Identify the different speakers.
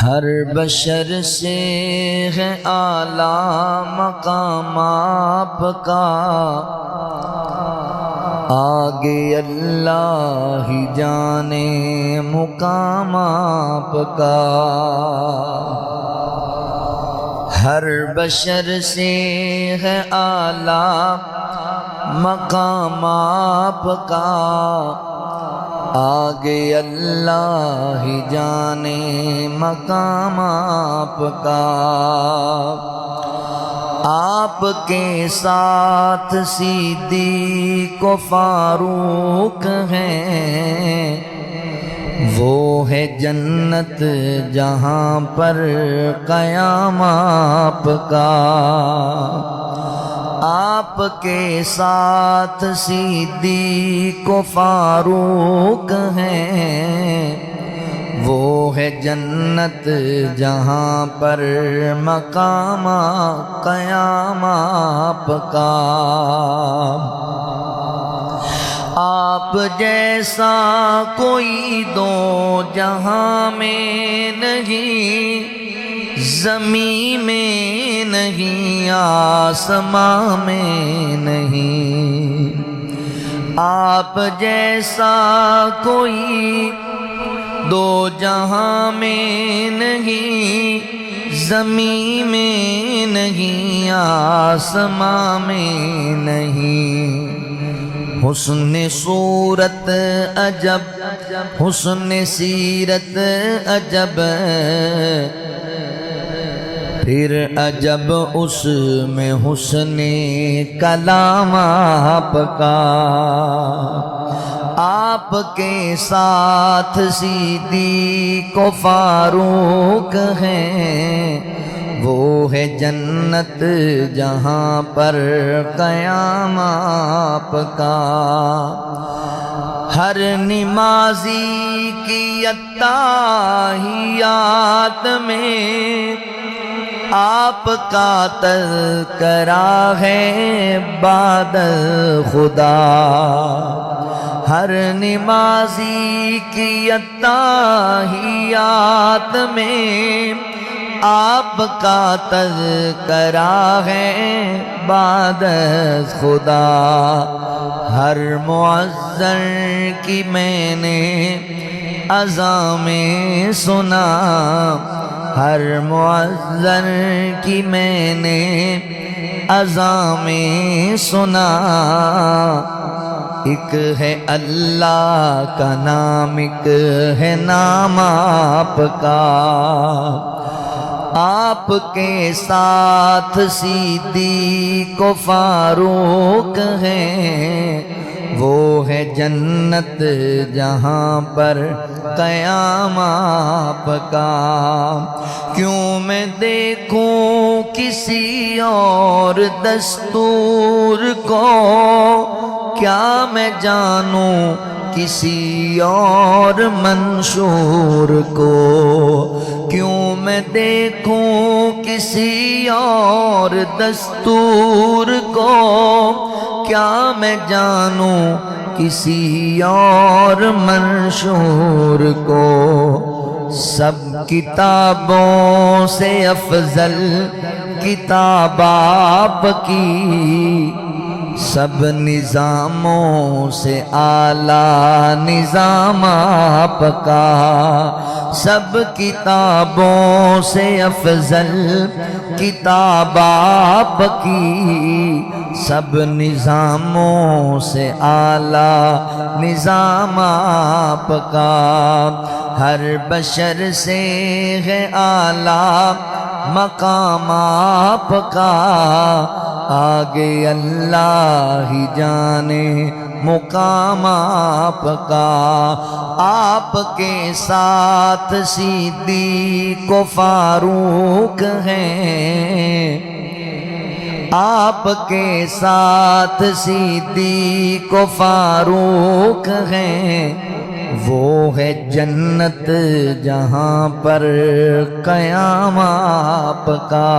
Speaker 1: ہر بشر سے ہے اعلیٰ مقام آپ کا، آگے اللہ ہی جانے مقام آپ کا۔ ہر بشر سے ہے اعلیٰ مقام آپ کا، آگے اللہ ہی جانے مقام آپ کا۔ آپ کے ساتھ صدیق و فاروق ہیں، وہ ہے جنت جہاں پر قیام آپ کا۔ آپ کے ساتھ صدیق و فاروق ہیں، وہ ہے جنت جہاں پر مقام قیام آپ کا۔ آپ جیسا کوئی دو جہاں میں نہیں، زمین میں نہیں، آسمان میں نہیں۔ آپ جیسا کوئی دو جہاں میں نہیں، زمین میں نہیں، آسمان میں نہیں۔ حسن صورت عجب، حسن سیرت عجب، پھر عجب اس میں حسن کلام آپ کا۔ آپ کے ساتھ صدیق و فاروق ہیں، وہ ہے جنت جہاں پر قیام آپ کا۔ ہر نمازی کی اتحیات میں آپ کا تذکرہ ہے بعد خدا۔ ہر نمازی کی اتحیات میں آپ کا تذکرہ ہے بعد خدا۔ ہر معذر کی میں نے اذان میں سنا، ہر معذر کی میں نے اذان میں سنا۔ ایک ہے اللہ کا نام، ایک ہے نام آپ کا۔ آپ کے ساتھ صدیق و فاروق ہیں، وہ ہے جنت جہاں پر قیام آپ کا۔ کیوں میں دیکھوں کسی اور دستور کو، کیا میں جانوں کسی اور منشور کو۔ کیوں میں دیکھوں کسی اور دستور کو، کیا میں جانوں کسی اور منشور کو۔ سب کتابوں سے افضل کتاب آپ کی، سب نظاموں سے اعلیٰ نظام آپ کا۔ سب کتابوں سے افضل کتاب آپ کی، سب نظاموں سے اعلیٰ نظام آپ کا۔ ہر بشر سے ہے اعلیٰ مقام آپ کا، آگے اللہ ہی جانے مقام آپ کا۔ آپ کے ساتھ صدیق و فاروق ہیں، آپ کے ساتھ صدیق و فاروق ہیں، وہ ہے جنت جہاں پر قیام آپ کا۔